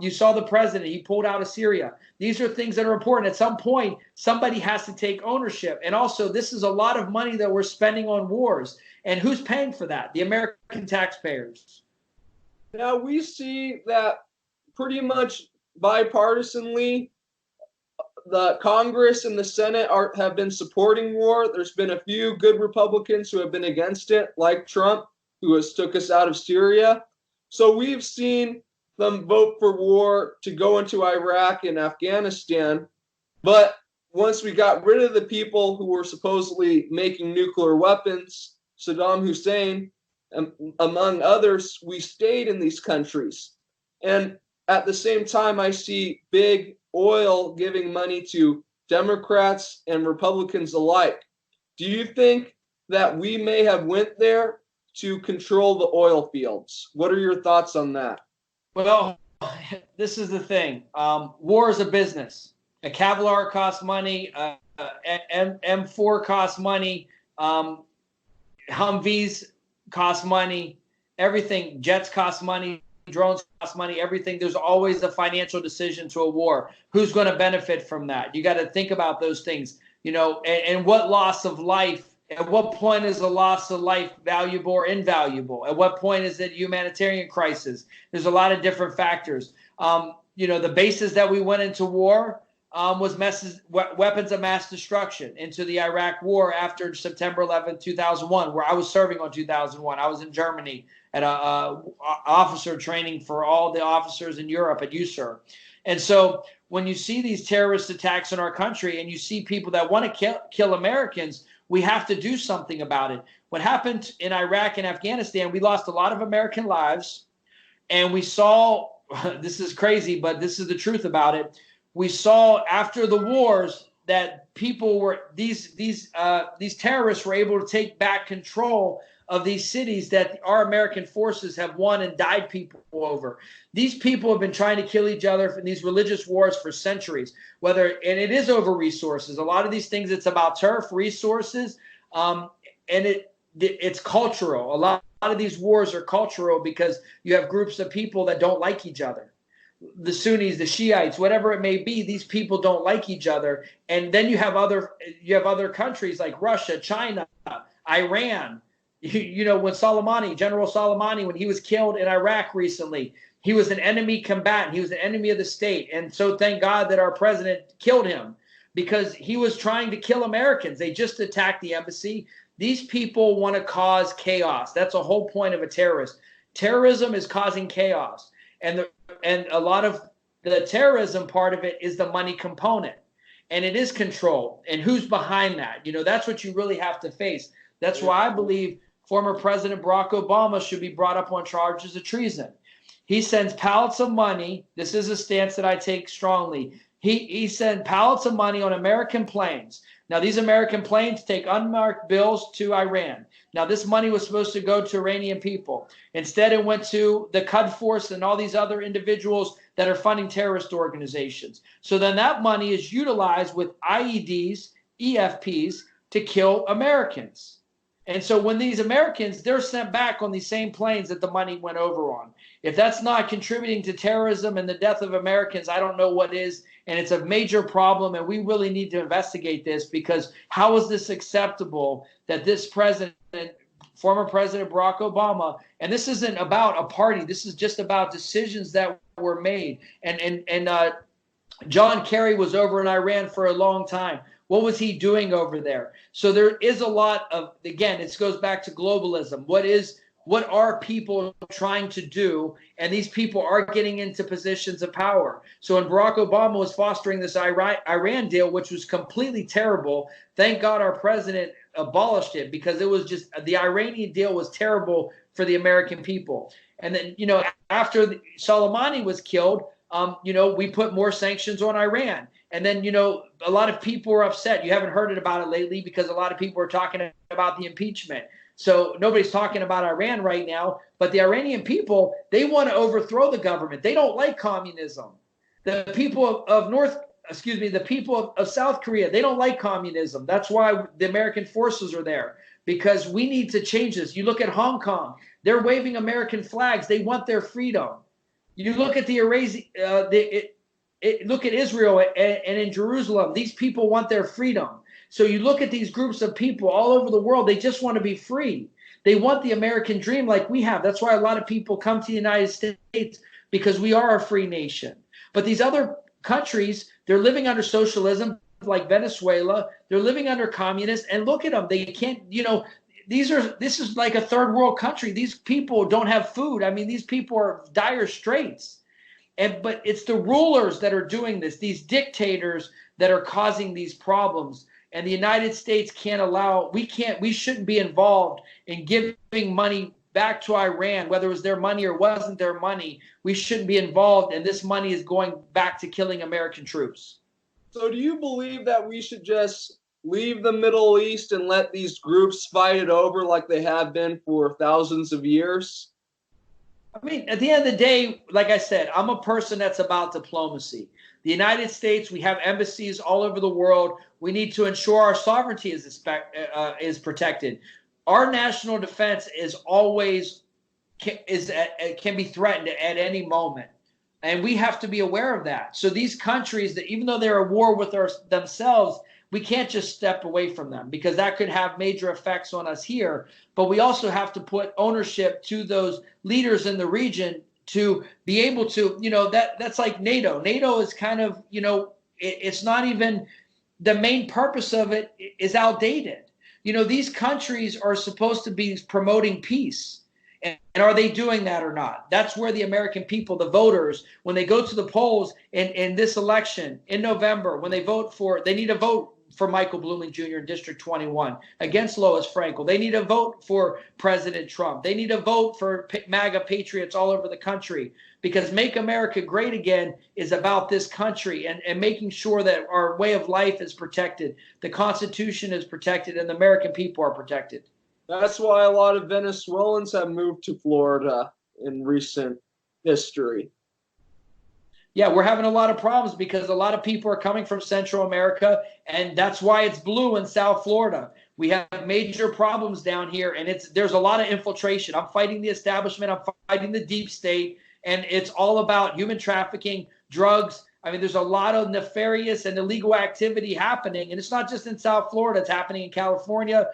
You saw the president. He pulled out of Syria. These are things that are important. At some point, somebody has to take ownership. And also, this is a lot of money that we're spending on wars. And who's paying for that? The American taxpayers. Now, we see that pretty much bipartisanly, the Congress and the Senate have been supporting war. There's been a few good Republicans who have been against it, like Trump, who has took us out of Syria. So we've seen them vote for war to go into Iraq and Afghanistan. But once we got rid of the people who were supposedly making nuclear weapons, Saddam Hussein, among others, we stayed in these countries. And at the same time, I see big oil giving money to Democrats and Republicans alike. Do you think that we may have went there to control the oil fields? What are your thoughts on that? Well, this is the thing. War is a business. A Kevlar costs money. M4 costs money. Humvees cost money. Everything. Jets cost money. Drones cost money. Everything. There's always a financial decision to a war. Who's going to benefit from that? You got to think about those things. And what loss of life. At what point is a loss of life valuable or invaluable? At what point is it humanitarian crisis? There's a lot of different factors. The bases that we went into war was weapons of mass destruction into the Iraq war after September 11, 2001, where I was serving on 2001. I was in Germany at a officer training for all the officers in Europe at USER. And so when you see these terrorist attacks in our country and you see people that want to kill Americans, we have to do something about it. What happened in Iraq and Afghanistan, we lost a lot of American lives. And we saw, this is crazy, but this is the truth about it. We saw after the wars that people were, these terrorists were able to take back control of these cities that our American forces have won and died people over. These people have been trying to kill each other in these religious wars for centuries, and it is over resources. A lot of these things, it's about turf, resources, and it's cultural. A lot of these wars are cultural because you have groups of people that don't like each other. The Sunnis, the Shiites, whatever it may be, these people don't like each other. And then you have other countries like Russia, China, Iran, When General Soleimani, when he was killed in Iraq recently, he was an enemy combatant. He was an enemy of the state. And so thank God that our president killed him because he was trying to kill Americans. They just attacked the embassy. These people want to cause chaos. That's the whole point of a terrorist. Terrorism is causing chaos. And a lot of the terrorism part of it is the money component. And it is control. And who's behind that? That's what you really have to face. That's why I believe former President Barack Obama should be brought up on charges of treason. He sends pallets of money. This is a stance that I take strongly. He sent pallets of money on American planes. Now, these American planes take unmarked bills to Iran. Now, this money was supposed to go to Iranian people. Instead, it went to the Quds Force and all these other individuals that are funding terrorist organizations. So then that money is utilized with IEDs, EFPs to kill Americans. And so when these Americans, they're sent back on these same planes that the money went over on. If that's not contributing to terrorism and the death of Americans, I don't know what is. And it's a major problem. And we really need to investigate this, because how is this acceptable that this president, former President Barack Obama, and this isn't about a party. This is just about decisions that were made. And John Kerry was over in Iran for a long time. What was he doing over there? So there is a lot of, again, it goes back to globalism. What are people trying to do? And these people are getting into positions of power. So when Barack Obama was fostering this Iran deal, which was completely terrible, thank God our president abolished it, because it was just, the Iranian deal was terrible for the American people. And then, after Soleimani was killed, we put more sanctions on Iran. And then, a lot of people were upset. You haven't heard about it lately because a lot of people are talking about the impeachment. So nobody's talking about Iran right now. But the Iranian people, they want to overthrow the government. They don't like communism. The people the people of South Korea, they don't like communism. That's why the American forces are there, because we need to change this. You look at Hong Kong, they're waving American flags. They want their freedom. You look at look at Israel and in Jerusalem, these people want their freedom. So you look at these groups of people all over the world, they just want to be free. They want the American dream like we have. That's why a lot of people come to the United States, because we are a free nation. But these other countries, they're living under socialism, like Venezuela. They're living under communists, and look at them. They can't, this is like a third world country. These people don't have food. I mean, these people are dire straits. But it's the rulers that are doing this, these dictators that are causing these problems. And the United States we shouldn't be involved in giving money back to Iran, whether it was their money or wasn't their money. We shouldn't be involved, and this money is going back to killing American troops. So do you believe that we should just leave the Middle East and let these groups fight it over like they have been for thousands of years? I mean, at the end of the day, like I said, I'm a person that's about diplomacy. The United States, we have embassies all over the world. We need to ensure our sovereignty is protected. Our national defense is always can be threatened at any moment, and we have to be aware of that. So these countries, that even though they're at war with themselves, we can't just step away from them, because that could have major effects on us here. But we also have to put ownership to those leaders in the region to be able to, that's like NATO. NATO is kind of, it's not even, the main purpose of it is outdated. These countries are supposed to be promoting peace. And are they doing that or not? That's where the American people, the voters, when they go to the polls in this election in November, when they need to vote for Michael Bluemling Jr. in District 21 against Lois Frankel. They need to vote for President Trump. They need to vote for MAGA patriots all over the country, because Make America Great Again is about this country and making sure that our way of life is protected, the Constitution is protected, and the American people are protected. That's why a lot of Venezuelans have moved to Florida in recent history. Yeah, we're having a lot of problems because a lot of people are coming from Central America, and that's why it's blue in South Florida. We have major problems down here, and there's a lot of infiltration. I'm fighting the establishment. I'm fighting the deep state, and it's all about human trafficking, drugs, I mean, there's a lot of nefarious and illegal activity happening, and it's not just in South Florida. It's happening in California.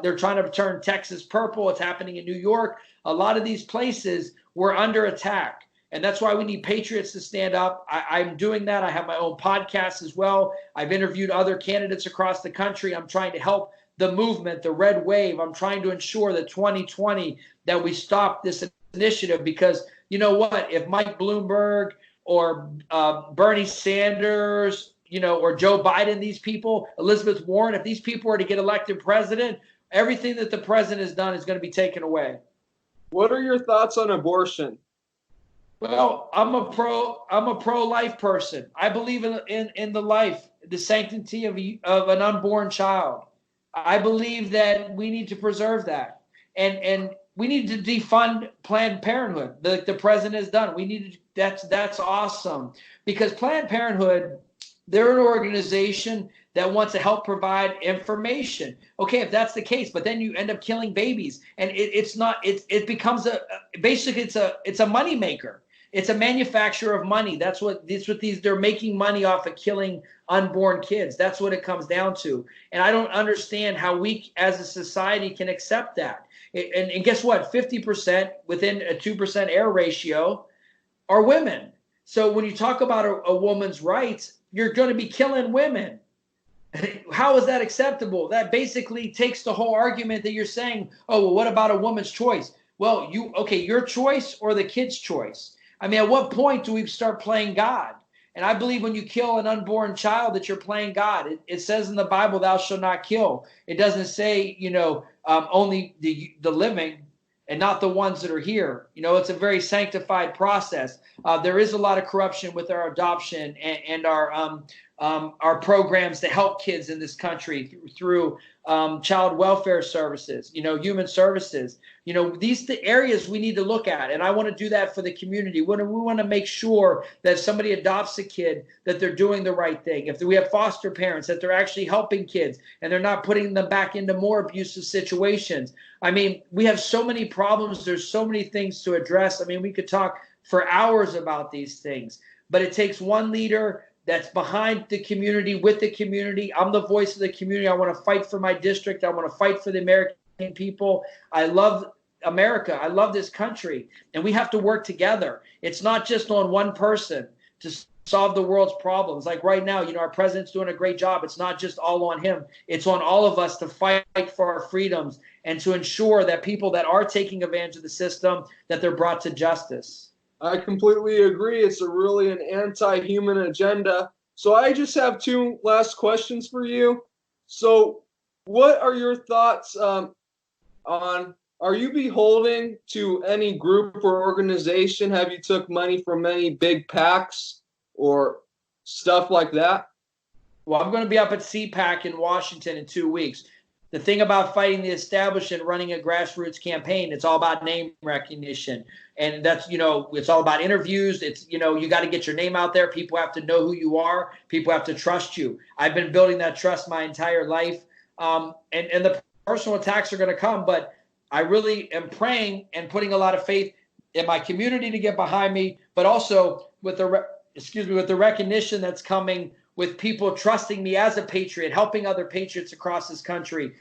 They're trying to turn Texas purple. It's happening in New York. A lot of these places were under attack, and that's why we need patriots to stand up. I'm doing that. I have my own podcast as well. I've interviewed other candidates across the country. I'm trying to help the movement, the red wave. I'm trying to ensure that 2020, that we stop this initiative, because you know what? If Mike Bloomberg or Bernie Sanders, or Joe Biden, these people, Elizabeth Warren, if these people are to get elected president, everything that the president has done is going to be taken away. What are your thoughts on abortion? Well, I'm a pro-life person. I believe in the life, the sanctity of an unborn child. I believe that we need to preserve that, and we need to defund Planned Parenthood. The president has done. We need to. That's awesome, because Planned Parenthood, they're an organization that wants to help provide information. Okay, if that's the case, but then you end up killing babies, and it becomes basically it's a moneymaker. It's a manufacturer of money. That's what they're making money off of killing unborn kids. That's what it comes down to. And I don't understand how we as a society can accept that. And guess what? 50% within a 2% error ratio are women. So when you talk about a woman's rights, you're going to be killing women. How is that acceptable? That basically takes the whole argument that you're saying, oh, well, what about a woman's choice? Well, your choice or the kid's choice? I mean, at what point do we start playing God? And I believe when you kill an unborn child that you're playing God. It says in the Bible, thou shalt not kill. It doesn't say, only the living and not the ones that are here. It's a very sanctified process. There is a lot of corruption with our adoption and our programs to help kids in this country through child welfare services, human services. These the areas we need to look at, and I want to do that for the community. We want to make sure that if somebody adopts a kid, that they're doing the right thing. If we have foster parents, that they're actually helping kids and they're not putting them back into more abusive situations. I mean, we have so many problems. There's so many things to address. I mean, we could talk for hours about these things, but it takes one leader that's behind the community, with the community. I'm the voice of the community. I want to fight for my district. I want to fight for the American people. I love America. I love this country. And we have to work together. It's not just on one person to solve the world's problems. Like right now, our president's doing a great job. It's not just all on him. It's on all of us to fight for our freedoms and to ensure that people that are taking advantage of the system, that they're brought to justice. I completely agree. It's really an anti-human agenda. So I just have two last questions for you. So what are your thoughts on, are you beholden to any group or organization? Have you took money from any big PACs or stuff like that? Well, I'm going to be up at CPAC in Washington in 2 weeks. The thing about fighting the establishment, running a grassroots campaign, it's all about name recognition. And that's, it's all about interviews. It's, you got to get your name out there. People have to know who you are. People have to trust you. I've been building that trust my entire life. And the personal attacks are going to come, but I really am praying and putting a lot of faith in my community to get behind me, but also with the recognition that's coming with people trusting me as a patriot, helping other patriots across this country,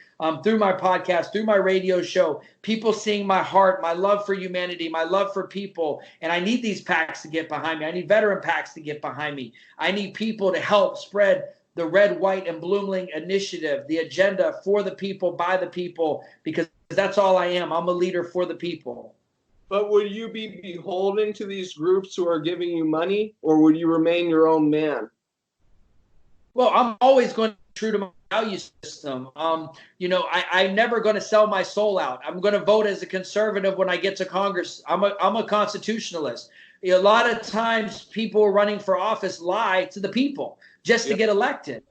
through my podcast, through my radio show, people seeing my heart, my love for humanity, my love for people. And I need these PACs to get behind me. I need veteran PACs to get behind me. I need people to help spread the red, white, and Bluemling initiative, the agenda for the people, by the people, because that's all I am. I'm a leader for the people. But would you be beholden to these groups who are giving you money, or would you remain your own man? Well, I'm always going to be true to my value system. I'm never going to sell my soul out. I'm going to vote as a conservative when I get to Congress. I'm a constitutionalist. A lot of times people running for office lie to the people just to get elected.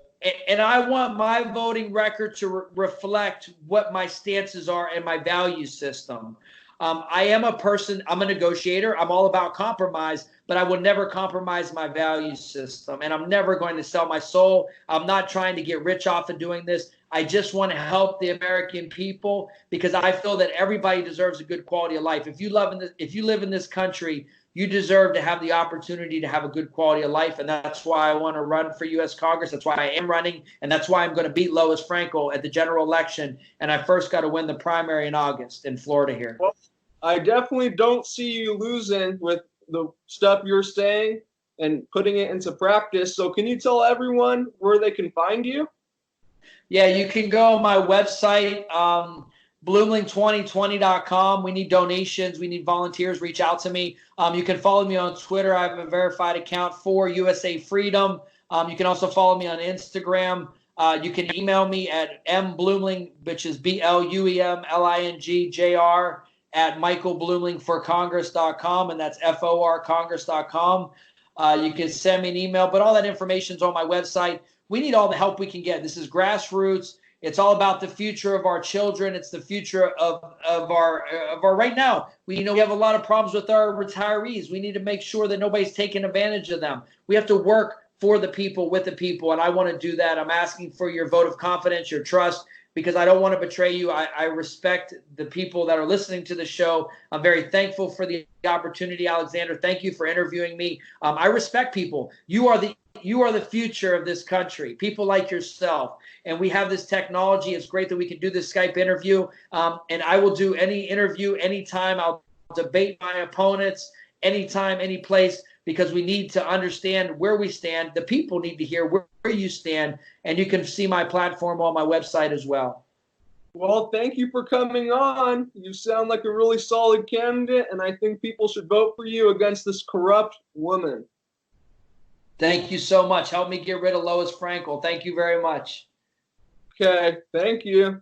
And I want my voting record to reflect what my stances are and my value system. I am a person, I'm a negotiator. I'm all about compromise, but I will never compromise my value system. And I'm never going to sell my soul. I'm not trying to get rich off of doing this. I just want to help the American people because I feel that everybody deserves a good quality of life. If you live in this country, you deserve to have the opportunity to have a good quality of life. And that's why I want to run for U.S. Congress. That's why I am running. And that's why I'm going to beat Lois Frankel at the general election. And I first got to win the primary in August in Florida here. Well, I definitely don't see you losing with the stuff you're saying and putting it into practice. So can you tell everyone where they can find you? Yeah, you can go on my website, Bluemling2020.com. We need donations. We need volunteers. Reach out to me. You can follow me on Twitter. I have a verified account for USA Freedom. You can also follow me on Instagram. You can email me at mbluemling, which is BLUEMLINGJR at michaelbluemlingforcongress.com, and that's FORcongress.com. You can send me an email, but all that information is on my website. We need all the help we can get. This is grassroots. It's all about the future of our children. It's the future of our right now. We have a lot of problems with our retirees. We need to make sure that nobody's taking advantage of them. We have to work for the people, with the people, and I want to do that. I'm asking for your vote of confidence, your trust, because I don't want to betray you. I respect the people that are listening to the show. I'm very thankful for the opportunity, Alexander. Thank you for interviewing me. I respect people. You are the future of this country, people like yourself. And we have this technology. It's great that we can do this Skype interview. And I will do any interview anytime. I'll debate my opponents anytime, any place, because we need to understand where we stand. The people need to hear where you stand. And you can see my platform on my website as well. Well, thank you for coming on. You sound like a really solid candidate, and I think people should vote for you against this corrupt woman. Thank you so much. Help me get rid of Lois Frankel. Thank you very much. Okay, thank you.